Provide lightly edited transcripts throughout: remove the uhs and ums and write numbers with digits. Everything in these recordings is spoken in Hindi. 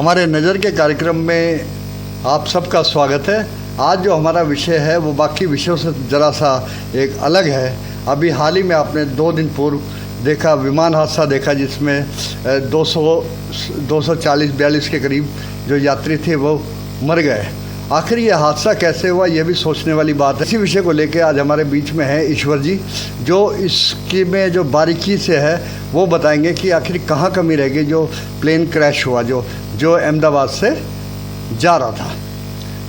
हमारे नज़र के कार्यक्रम में आप सबका स्वागत है। आज जो हमारा विषय है वो बाकी विषयों से ज़रा सा एक अलग है। अभी हाल ही में आपने 2 दिन पूर्व देखा विमान हादसा देखा जिसमें 240-42 के करीब जो यात्री थे वो मर गए। आखिर ये हादसा कैसे हुआ ये भी सोचने वाली बात है। इसी विषय को लेकर आज हमारे बीच में है ईश्वर जी, जो इसकी में जो बारीकी से है वो बताएंगे कि आखिर कहाँ कमी रह गई जो प्लेन क्रैश हुआ जो अहमदाबाद से जा रहा था।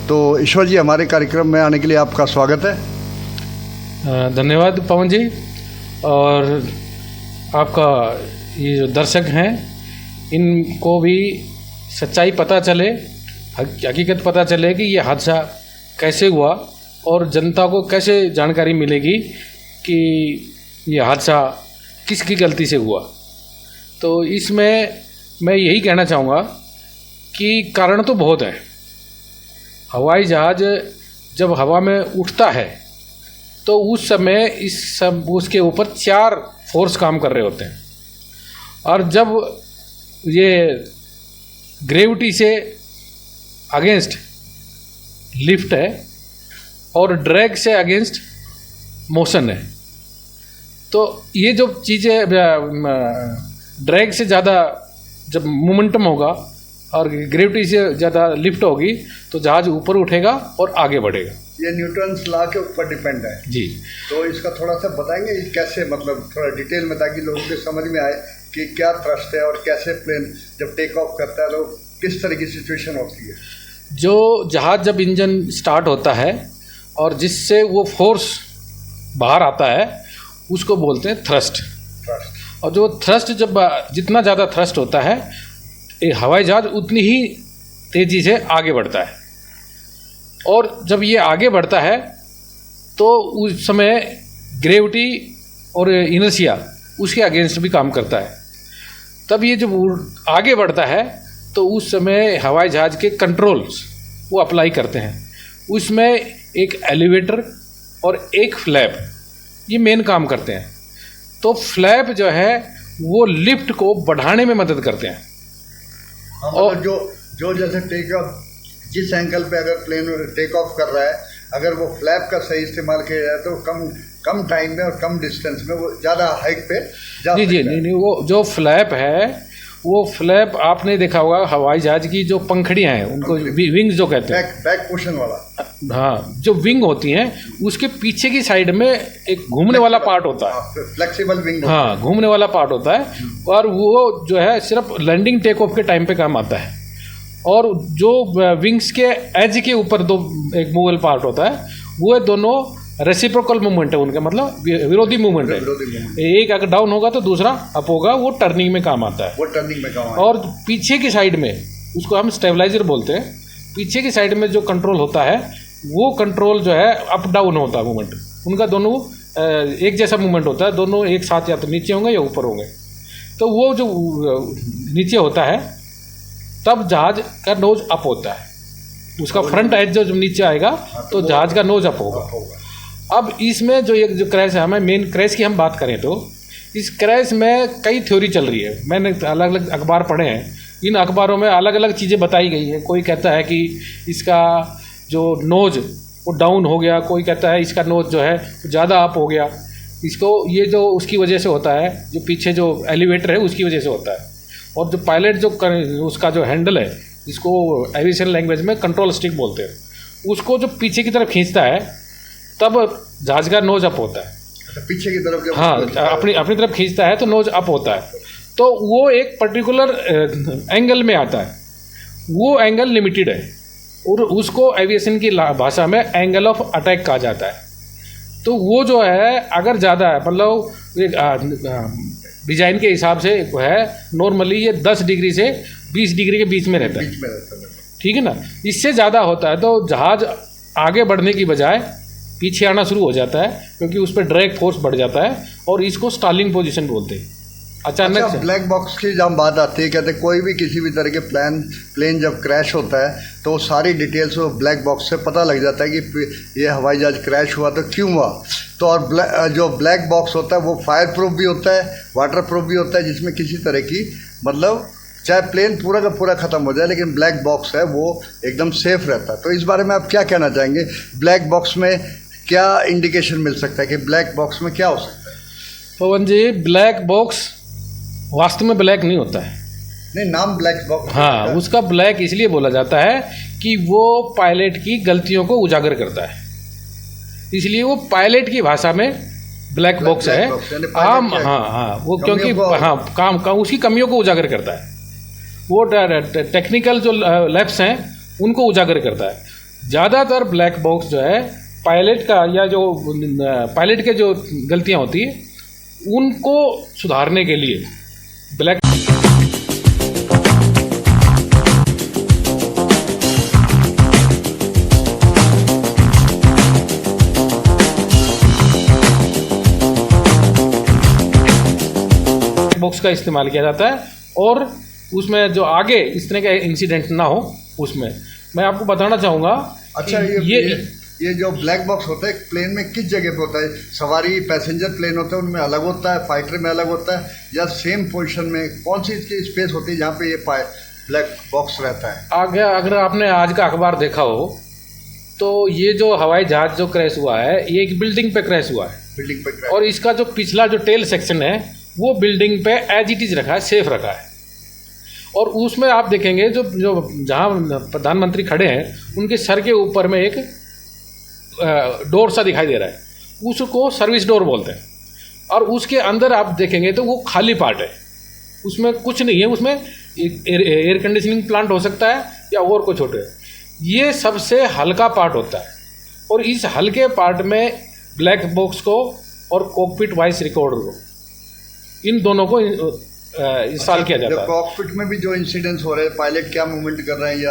तो ईश्वर जी, हमारे कार्यक्रम में आने के लिए आपका स्वागत है। धन्यवाद पवन जी, और आपका ये जो दर्शक हैं इनको भी सच्चाई पता चले, हकीकत पता चले कि ये हादसा कैसे हुआ और जनता को कैसे जानकारी मिलेगी कि ये हादसा किसकी गलती से हुआ। तो इसमें मैं यही कहना चाहूँगा कि कारण तो बहुत है। हवाई जहाज़ जब हवा में उठता है तो उस समय उसके ऊपर 4 फोर्स काम कर रहे होते हैं, और जब ये ग्रेविटी से अगेंस्ट लिफ्ट है और ड्रैग से अगेंस्ट मोशन है, तो ये जो चीज़ें ड्रैग से ज़्यादा जब मोमेंटम होगा और ग्रेविटी से ज़्यादा लिफ्ट होगी तो जहाज़ ऊपर उठेगा और आगे बढ़ेगा। ये न्यूटन्स लॉ के ऊपर डिपेंड है जी। तो इसका थोड़ा सा बताएंगे कैसे, मतलब थोड़ा डिटेल में, ताकि लोगों को समझ में आए कि क्या थ्रस्ट है और कैसे प्लेन जब टेक ऑफ करता है तो किस तरह की सिचुएशन होती है। जो जहाज़ जब इंजन स्टार्ट होता है और जिससे वो फोर्स बाहर आता है उसको बोलते हैं थ्रस्ट। और जो थ्रस्ट जब जितना ज़्यादा थ्रस्ट होता है ये हवाई जहाज़ उतनी ही तेज़ी से आगे बढ़ता है, और जब ये आगे बढ़ता है तो उस समय ग्रेविटी और इनर्शिया उसके अगेंस्ट भी काम करता है। तब ये जब आगे बढ़ता है तो उस समय हवाई जहाज़ के कंट्रोल्स वो अप्लाई करते हैं। उसमें एक एलिवेटर और एक फ्लैप ये मेन काम करते हैं। तो फ्लैप जो है वो लिफ्ट को बढ़ाने में मदद करते हैं। और जो जैसे टेक ऑफ जिस एंगल पे अगर प्लेन टेक ऑफ कर रहा है, अगर वो फ्लैप का सही इस्तेमाल किया जाए तो कम टाइम में और कम डिस्टेंस में वो ज़्यादा हाइट पे जा सकता है। नहीं, वो जो फ्लैप है वो फ्लैप आपने देखा होगा हवाई जहाज की जो पंखड़ियाँ हैं उनको विंग्स जो कहते हैं, बैक पोर्शन वाला। हाँ, जो विंग होती हैं उसके पीछे की साइड में एक घूमने वाला पार्ट होता है, फ्लेक्सिबल विंग। हाँ, घूमने वाला पार्ट होता है, और वो जो है सिर्फ लैंडिंग टेक ऑफ के टाइम पे काम आता है। और जो विंग्स के एज के ऊपर एक मूवल पार्ट होता है वो दोनों रेसिप्रोकल मूवमेंट है उनका, मतलब विरोधी मूवमेंट है। एक अगर डाउन होगा तो दूसरा अप होगा, वो टर्निंग में काम आता है। वो टर्निंग में काम आता है। और पीछे की साइड में उसको हम स्टेबलाइजर बोलते हैं। पीछे की साइड में जो कंट्रोल होता है वो कंट्रोल जो है अप डाउन होता है मूवमेंट, उनका दोनों एक जैसा मूवमेंट होता है, दोनों एक साथ या तो नीचे होंगे या ऊपर होंगे। तो वो जो नीचे होता है तब जहाज का नोज अप होता है, उसका फ्रंट एज जो नीचे आएगा तो जहाज का नोज अप होगा। अब इसमें जो क्रैश है, हमें मेन क्रैश की हम बात करें तो इस क्रैश में कई थ्योरी चल रही है। मैंने अलग अलग अखबार पढ़े हैं, इन अखबारों में अलग अलग चीज़ें बताई गई है। कोई कहता है कि इसका जो नोज वो डाउन हो गया, कोई कहता है इसका नोज जो है ज़्यादा अप हो गया। इसको ये जो उसकी वजह से होता है, जो पीछे जो एलिवेटर है उसकी वजह से होता है। और जो पायलट जो उसका जो हैंडल है, जिसको एविएशन लैंग्वेज में कंट्रोल स्टिक बोलते हैं, उसको जो पीछे की तरफ खींचता है तब जहाज का नोज अप होता है। पीछे की तरफ, हाँ, अपनी तरफ खींचता है तो नोज अप होता है। तो वो एक पर्टिकुलर एंगल में आता है, वो एंगल लिमिटेड है और उसको एविएशन की भाषा में एंगल ऑफ अटैक कहा जाता है। तो वो जो है अगर ज़्यादा है, मतलब डिज़ाइन के हिसाब से है, नॉर्मली ये 10 डिग्री से 20 डिग्री के बीच में रहता है, ठीक है ना। इससे ज़्यादा होता है तो जहाज़ आगे बढ़ने की बजाय पीछे आना शुरू हो जाता है, क्योंकि उस पर ड्रैग फोर्स बढ़ जाता है और इसको स्टालिंग पोजीशन बोलते हैं। अचानक अच्छा, ब्लैक बॉक्स की जब बात आती है, कहते हैं कोई भी किसी भी तरह के प्लेन जब क्रैश होता है तो सारी डिटेल्स वो ब्लैक बॉक्स से पता लग जाता है कि ये हवाई जहाज क्रैश हुआ तो क्यों हुआ। तो और जो ब्लैक बॉक्स होता है वो फायर प्रूफ भी होता है, वाटर प्रूफ भी होता है, जिसमें किसी तरह की मतलब चाहे प्लेन पूरा का पूरा ख़त्म हो जाए, लेकिन ब्लैक बॉक्स है वो एकदम सेफ रहता है। तो इस बारे में आप क्या कहना चाहेंगे? ब्लैक बॉक्स में क्या इंडिकेशन मिल सकता है कि ब्लैक बॉक्स में क्या हो सकता है? पवन जी, ब्लैक बॉक्स वास्तव में ब्लैक नहीं होता है। नहीं, नाम ब्लैक बॉक्स, हाँ, उसका ब्लैक इसलिए बोला जाता है कि वो पायलट की गलतियों को उजागर करता है, इसलिए वो पायलट की भाषा में ब्लैक बॉक्स है। आम, हाँ, वो क्योंकि हाँ उसकी कमियों को उजागर करता है। वो टेक्निकल जो लैब्स हैं उनको उजागर करता है। ज़्यादातर ब्लैक बॉक्स जो है पायलट का, या जो पायलट के जो गलतियाँ होती है उनको सुधारने के लिए ब्लैक बॉक्स का इस्तेमाल किया जाता है। और उसमें जो आगे इस तरह का इंसिडेंट ना हो, उसमें मैं आपको बताना चाहूँगा। अच्छा, ये जो ब्लैक बॉक्स होता है प्लेन में किस जगह पे होता है? सवारी पैसेंजर प्लेन होता है उनमें अलग होता है, फाइटर में अलग होता है, या सेम पोजीशन में कौन सी इसकी स्पेस होती है जहाँ पे ये ब्लैक बॉक्स रहता है? आगे अगर आपने आज का अखबार देखा हो तो ये जो हवाई जहाज जो क्रैश हुआ है ये एक बिल्डिंग पे क्रैश हुआ है। बिल्डिंग पे क्रैश। और इसका जो पिछला जो टेल सेक्शन है वो बिल्डिंग पे एज इट इज रखा है, सेफ रखा है। और उसमें आप देखेंगे जो जहाँ प्रधानमंत्री खड़े हैं उनके सर के ऊपर में एक डोर सा दिखाई दे रहा है, उसको सर्विस डोर बोलते हैं। और उसके अंदर आप देखेंगे तो वो खाली पार्ट है, उसमें कुछ नहीं है। उसमें एयर कंडीशनिंग प्लांट हो सकता है या और कुछ छोटे। ये सबसे हल्का पार्ट होता है। और इस हल्के पार्ट में ब्लैक बॉक्स को और कॉकपिट वॉइस रिकॉर्डर को, इन दोनों को इंस्टॉल किया जाता है। कॉकपिट में भी जो इंसिडेंट्स हो रहे हैं, पायलट क्या मूवमेंट कर रहे हैं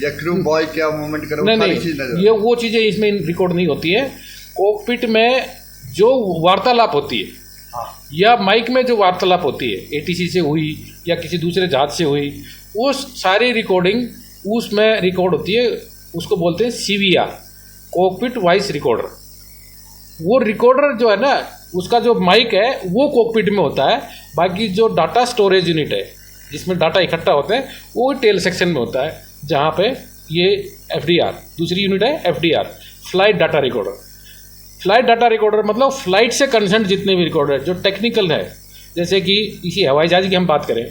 या क्रू बॉय क्या मूवमेंट कर रहे हैं, नहीं, ये वो चीज़ें इसमें रिकॉर्ड नहीं होती है। कॉकपिट में जो वार्तालाप होती है, हाँ, या माइक में जो वार्तालाप होती है, एटीसी से हुई या किसी दूसरे जहाज से हुई, वो सारी रिकॉर्डिंग उसमें रिकॉर्ड होती है। उसको बोलते हैं CVR, कॉकपिट वॉइस रिकॉर्डर। वो रिकॉर्डर जो है ना, उसका जो माइक है वो कॉकपिट में होता है। बाकी जो डाटा स्टोरेज यूनिट है जिसमें डाटा इकट्ठा होते हैं वो टेल सेक्शन में होता है, जहाँ पे ये FDR, दूसरी यूनिट है FDR, flight data recorder. Flight data recorder मतलब फ्लाइट से कंसर्न जितने भी रिकॉर्डर जो टेक्निकल है, जैसे कि इसी हवाई जहाज की हम बात करें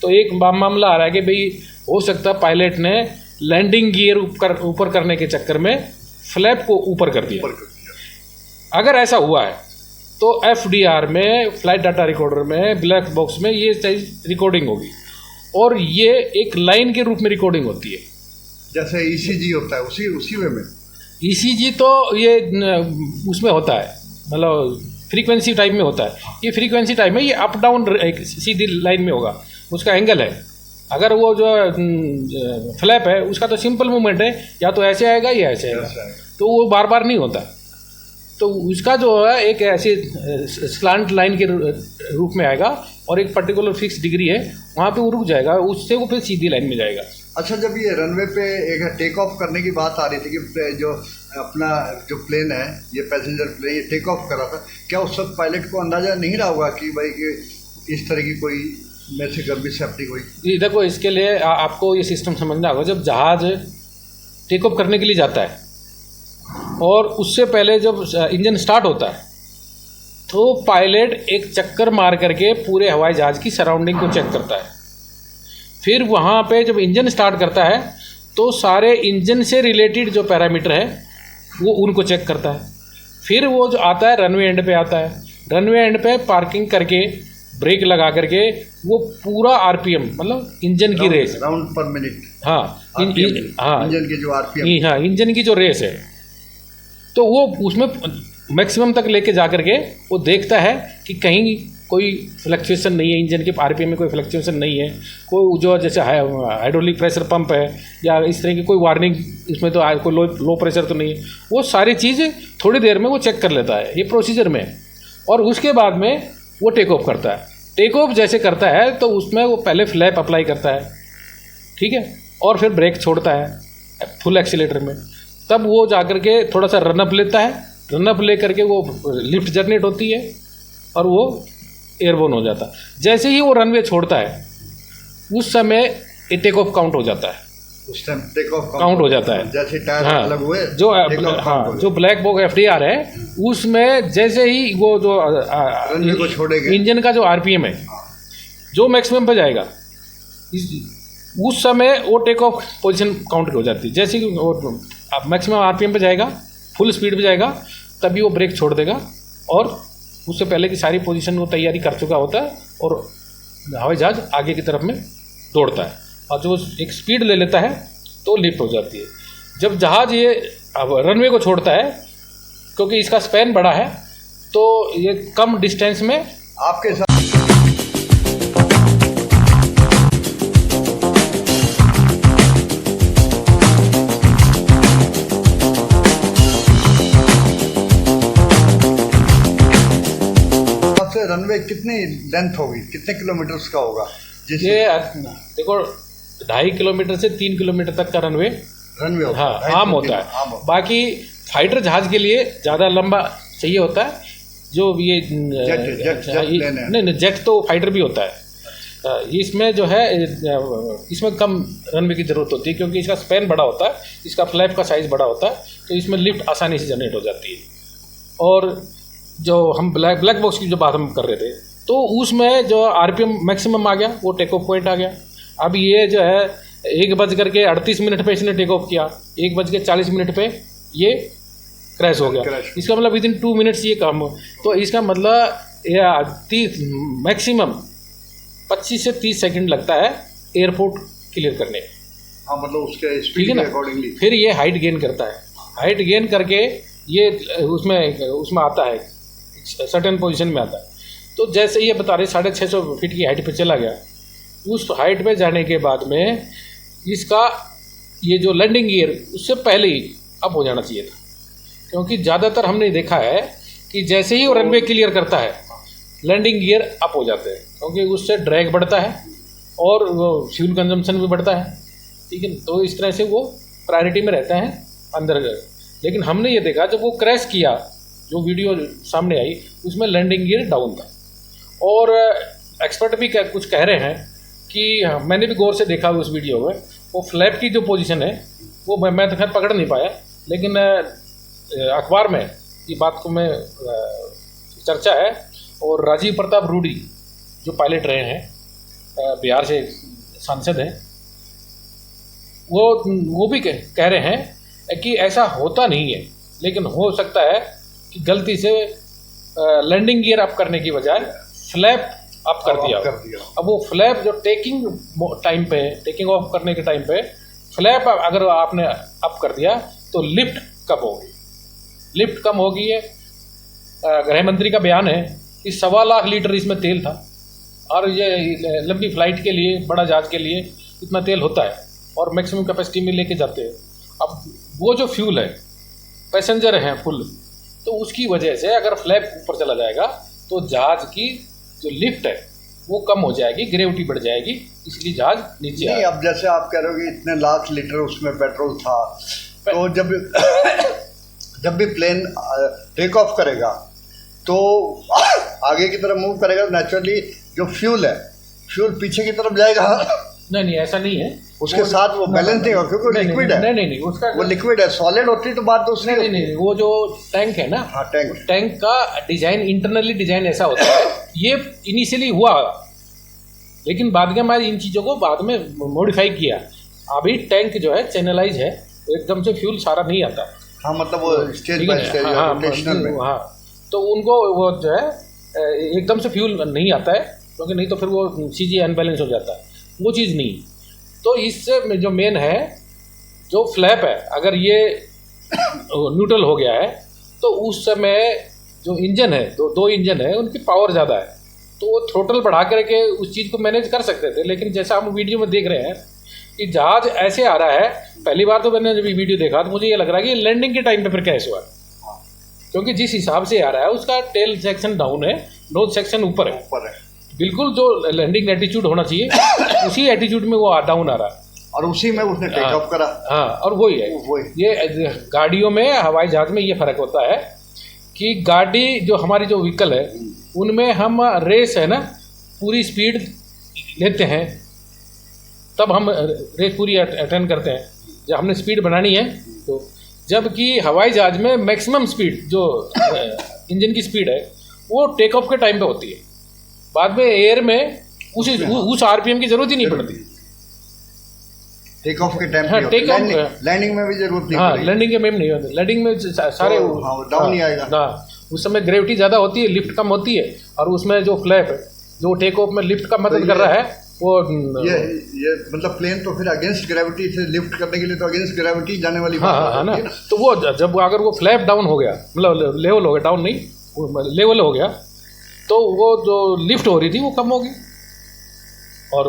तो एक मामला आ रहा है कि भाई हो सकता है पायलट ने लैंडिंग गियर ऊपर करने के चक्कर में फ्लैप को ऊपर कर दिया। अगर ऐसा हुआ है तो FDR में, फ्लाइट डाटा रिकॉर्डर में, ब्लैक बॉक्स में ये चीज़ रिकॉर्डिंग होगी। और ये एक लाइन के रूप में रिकॉर्डिंग होती है, जैसे ECG होता है उसी वे में। ECG तो ये उसमें होता है, मतलब फ्रीक्वेंसी टाइप में होता है। ये फ्रीक्वेंसी टाइप में ये अप डाउन एक सीधी लाइन में होगा, उसका एंगल है। अगर वो जो फ्लैप है उसका तो सिंपल मूवमेंट है, या तो ऐसे आएगा या ऐसे आएगा, तो वो बार बार नहीं होता। तो उसका जो है एक ऐसी स्लांट लाइन के रूप में आएगा और एक पर्टिकुलर फिक्स डिग्री है वहाँ पे वो रुक जाएगा, उससे वो फिर सीधी लाइन में जाएगा। अच्छा, जब ये रनवे पे एक टेक ऑफ करने की बात आ रही थी कि जो अपना जो प्लेन है, ये पैसेंजर प्लेन, ये टेक ऑफ कर रहा था, क्या उस वक्त पायलट को अंदाजा नहीं रहा होगा कि भाई कि इस तरह की कोई मैसे गंभीर सेफ्टी हुई? देखो, इसके लिए आपको ये सिस्टम समझना होगा। जब जहाज टेक ऑफ करने के लिए जाता है और उससे पहले जब इंजन स्टार्ट होता है तो पायलट एक चक्कर मार करके पूरे हवाई जहाज की सराउंडिंग को चेक करता है। फिर वहाँ पे जब इंजन स्टार्ट करता है तो सारे इंजन से रिलेटेड जो पैरामीटर है वो उनको चेक करता है। फिर वो जो आता है रनवे एंड पे आता है, रनवे एंड पे पार्किंग करके ब्रेक लगा करके वो पूरा RPM मतलब इंजन की रेस, राउंड पर मिनट, हाँ हाँ, इंजन की जो RPM, हाँ इंजन की जो रेस है, तो वो उसमें मैक्सिमम तक लेके जा करके वो देखता है कि कहीं कोई फ्लक्चुएशन नहीं है, इंजन के RPM में कोई फ्लक्चुएशन नहीं है, कोई जो जैसे हाइड्रोलिक प्रेशर पंप है या इस तरह की कोई वार्निंग इसमें तो कोई लो प्रेशर तो नहीं है। वो सारी चीज़ें थोड़ी देर में वो चेक कर लेता है, ये प्रोसीजर में। और उसके बाद में वो टेक ऑफ करता है। टेक ऑफ जैसे करता है तो उसमें वो पहले फ्लैप अप्लाई करता है, ठीक है, और फिर ब्रेक छोड़ता है फुल एक्सीलेटर में। तब वो जाकर के थोड़ा सा रनअप लेता है, रनअप ले करके वो लिफ्ट जनरेट होती है और वो एयरबोर्न हो जाता है। जैसे ही वो रनवे छोड़ता है उस समय ये टेक ऑफ काउंट हो जाता है, उस टाइम टेक ऑफ काउंट हो जाता है। जैसे टायर हाँ, अलग हुए जो take off count हो जो ब्लैक बॉक्स FDR है उसमें जैसे ही वो जो रनवे को छोड़ेंगे, इंजन का जो RPM है जो मैक्सिमम पे जाएगा उस समय वो टेक ऑफ पोजीशन काउंट हो जाती है। जैसे ही वो मैक्सिमम RPM पे जाएगा, फुल स्पीड पे जाएगा, तभी वो ब्रेक छोड़ देगा और उससे पहले की सारी पोजीशन वो तैयारी कर चुका होता है और हवाई जहाज आगे की तरफ में दौड़ता है और जो एक स्पीड ले लेता है तो लिफ्ट हो जाती है। जब जहाज ये अब रनवे को छोड़ता है, क्योंकि इसका स्पैन बड़ा है तो ये कम डिस्टेंस में आपके साथ रनवे कितनी लेंथ होगी, कितने किलोमीटर का होगा? ये देखो 2.5 किलोमीटर से 3 किलोमीटर तक का रनवे होता हाँ है, आम होता है। बाकी फाइटर जहाज के लिए ज़्यादा लंबा चाहिए होता है। जो ये नहीं जेट तो फाइटर भी होता है। इसमें जो है इसमें कम रनवे की ज़रूरत होती है क्योंकि इसका स्पैन बड़ा होता है, इसका फ्लैप का साइज़ बड़ा होता है, तो इसमें लिफ्ट आसानी से जनरेट हो जाती है। और जो हम ब्लैक बॉक्स की जो बात हम कर रहे थे तो उसमें जो RPM मैक्सिमम आ गया, वो टेक ऑफ पॉइंट आ गया। अब ये जो है 1:38 पे इसने टेक ऑफ किया, 1:40 पे ये क्रैश हो गया। इसका मतलब विदिन 2 मिनट्स ये काम हो, तो इसका मतलब ये मैक्सिमम 25 से 30 सेकंड लगता है एयरपोर्ट क्लियर करने में। हाँ, मतलब उसके स्पीड के अकॉर्डिंगली फिर ये हाइट गेन करता है। हाइट गेन करके ये उसमें आता है, सर्टेन पोजीशन में आता है। तो जैसे ये बता रहे 650 फीट की हाइट पे चला गया, उस हाइट पे जाने के बाद में इसका ये जो लैंडिंग गियर उससे पहले ही अप हो जाना चाहिए था, क्योंकि ज़्यादातर हमने देखा है कि जैसे ही वो रनवे क्लियर करता है लैंडिंग गियर अप हो जाते हैं, क्योंकि उससे ड्रैग बढ़ता है और वो फ्यूल कंजम्पशन भी बढ़ता है। ठीक है, तो इस तरह से वो प्रायोरिटी में रहते हैं अंदर। लेकिन हमने ये देखा जब वो क्रैश किया, जो वीडियो सामने आई उसमें लैंडिंग गियर डाउन था। और एक्सपर्ट भी कुछ कह रहे हैं कि मैंने भी गौर से देखा उस वीडियो में, वो फ्लैप की जो पोजीशन है वो मैं तो खैर पकड़ नहीं पाया, लेकिन अखबार में ये बात को मैं चर्चा है। और राजीव प्रताप रूडी जो पायलट रहे हैं, बिहार से सांसद हैं, वो भी कह रहे हैं कि ऐसा होता नहीं है, लेकिन हो सकता है कि गलती से लैंडिंग गियर अप करने की बजाय फ्लैप अप कर दिया। अब वो फ्लैप जो टेकिंग ऑफ करने के टाइम पे फ्लैप अगर आपने अप कर दिया तो लिफ्ट कम होगी, लिफ्ट कम होगी। है गृह मंत्री का बयान है कि 1.25 लाख लीटर इसमें तेल था, और ये लंबी फ्लाइट के लिए, बड़ा जहाज के लिए इतना तेल होता है और मैक्सिमम कैपेसिटी में लेके जाते हैं। अब वो जो फ्यूल है, पैसेंजर हैं फुल, तो उसकी वजह से अगर फ्लैप ऊपर चला जाएगा तो जहाज की जो लिफ्ट है वो कम हो जाएगी, ग्रेविटी बढ़ जाएगी, इसलिए जहाज नीचे नहीं। अब जैसे आप कह रहे हो कि इतने लाख लीटर उसमें पेट्रोल था, तो जब भी प्लेन टेक ऑफ करेगा तो आगे की तरफ मूव करेगा, नेचुरली जो फ्यूल है, फ्यूल पीछे की तरफ जाएगा। नहीं, ऐसा नहीं है। उसके साथ वो बैलेंस नहीं होगा क्योंकि लिक्विड है। नहीं, उसका वो लिक्विड है, सॉलिड होती तो बात दूसरी। नहीं, वो जो टैंक है ना, हाँ, टैंक का डिजाइन, इंटरनली डिजाइन ऐसा होता है। ये इनिशियली हुआ, लेकिन बाद में हमारी इन चीज़ों को बाद में मॉडिफाई किया। अभी टैंक जो है चैनलाइज है, एकदम से फ्यूल सारा नहीं आता। हाँ, मतलब वो स्टेज बाय स्टेज रोटेशनल में। हाँ, तो उनको वो जो है एकदम से फ्यूल नहीं आता है, क्योंकि नहीं तो फिर वो CG अनबैलेंस हो जाता है, वो चीज़ नहीं। तो इससे जो मेन है, जो फ्लैप है, अगर ये न्यूट्रल हो गया है तो उस समय जो इंजन है, दो इंजन है, उनकी पावर ज़्यादा है, तो वो थ्रोटल बढ़ा करके उस चीज़ को मैनेज कर सकते थे। लेकिन जैसा हम वीडियो में देख रहे हैं कि जहाज ऐसे आ रहा है, पहली बार तो मैंने जब वीडियो देखा तो मुझे ये लग रहा है कि लैंडिंग के टाइम पे फिर कैसे हुआ, क्योंकि जिस हिसाब से आ रहा है उसका टेल सेक्शन डाउन है, नोज सेक्शन ऊपर है। बिल्कुल जो लैंडिंग एटीट्यूड होना चाहिए उसी एटीट्यूड में वो डाउन आ रहा है, और उसी में उसने टेक ऑफ करा। हाँ, और वही है। ये गाड़ियों में, हवाई जहाज में ये फ़र्क होता है कि गाड़ी जो हमारी जो व्हीकल है उनमें हम रेस है ना, पूरी स्पीड लेते हैं, तब हम रेस पूरी अटेंड करते हैं। जब हमने स्पीड बनानी है तो, जबकि हवाई जहाज में मैक्सिमम स्पीड जो इंजन की स्पीड है वो टेक ऑफ के टाइम पे होती है। बाद में एयर में उस आरपीएम की जरूरत ही नहीं पड़ती। टेक ऑफ के टाइम हाँ, टेक ऑफ लैंडिंग में भी जरूरत नहीं हाँ, पड़ेगी। लैंडिंग के में नहीं होती। लैंडिंग में सारे डाउन नहीं आएगा। हाँ, उस समय ग्रेविटी ज़्यादा होती है, लिफ्ट कम होती है, और उसमें जो फ्लैप है जो टेक ऑफ में लिफ्ट का मदद कर रहा है वो ये मतलब प्लेन तो फिर अगेंस्ट ग्रेविटी से लिफ्ट करने के लिए तो अगेंस्ट ग्रेविटी जाने वाली बात हाँ ना। तो वो जब अगर वो फ्लैप डाउन हो गया, मतलब लेवल हो गया, डाउन नहीं लेवल हो गया, तो वो जो लिफ्ट हो रही थी वो कम होगी। और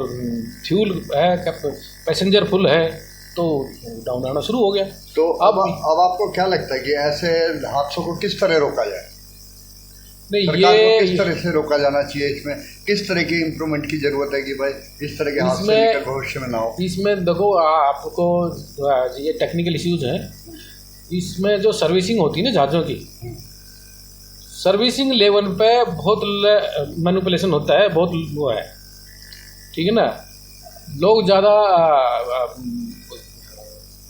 फ्यूल है, पैसेंजर फुल है, तो डाउन आना शुरू हो गया। तो अब आपको क्या लगता है कि ऐसे हादसों को किस तरह रोका जाए? नहीं, सरकार को किस तरह से रोका जाना चाहिए? इसमें किस तरह की इम्प्रूवमेंट की जरूरत है कि भाई इस तरह के हादसे निकल भविष्य में ना हो? इसमें देखो, आपको ये टेक्निकल इश्यूज हैं। इसमें जो सर्विसिंग होती है ना जहाज़ों की, सर्विसिंग लेवल पे बहुत मैनिपुलेशन होता है, बहुत वो है, ठीक है ना। लोग ज़्यादा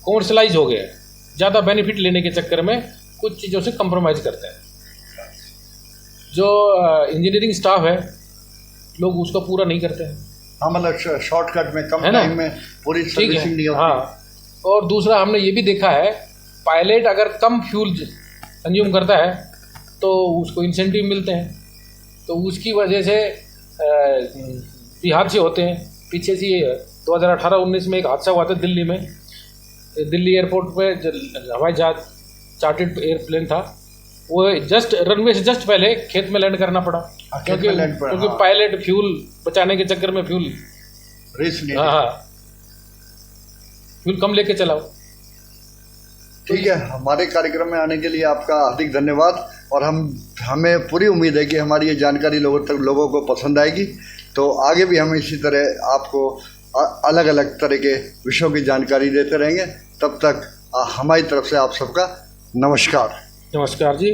कॉमर्शलाइज हो गए, ज़्यादा बेनिफिट लेने के चक्कर में कुछ चीज़ों से कंप्रोमाइज़ करते हैं। जो इंजीनियरिंग स्टाफ है, लोग उसको पूरा नहीं करते हैं। हाँ, मतलब शॉर्टकट में कम टाइम में पूरी सर्विसिंग नहीं होती। हाँ, और दूसरा हमने ये भी देखा है, पायलट अगर कम फ्यूल कंज्यूम करता है तो उसको इंसेंटिव मिलते हैं, तो उसकी वजह से भी हादसे होते हैं। पीछे से 2018-19 में एक हादसा हुआ था दिल्ली में। दिल्ली एयरपोर्ट पे हवाई जहाज चार्टर्ड एयरप्लेन था, वो जस्ट रनवे से जस्ट पहले खेत में लैंड करना पड़ा, क्योंकि पायलट फ्यूल बचाने के चक्कर में फ्यूल फ्यूल कम लेके चलाओ। ठीक है, हमारे कार्यक्रम में आने के लिए आपका हार्दिक धन्यवाद। और हमें पूरी उम्मीद है कि हमारी ये जानकारी लोगों को पसंद आएगी। तो आगे भी हम इसी तरह आपको अलग अलग तरह के विषयों की जानकारी देते रहेंगे। तब तक हमारी तरफ से आप सबका नमस्कार। नमस्कार जी।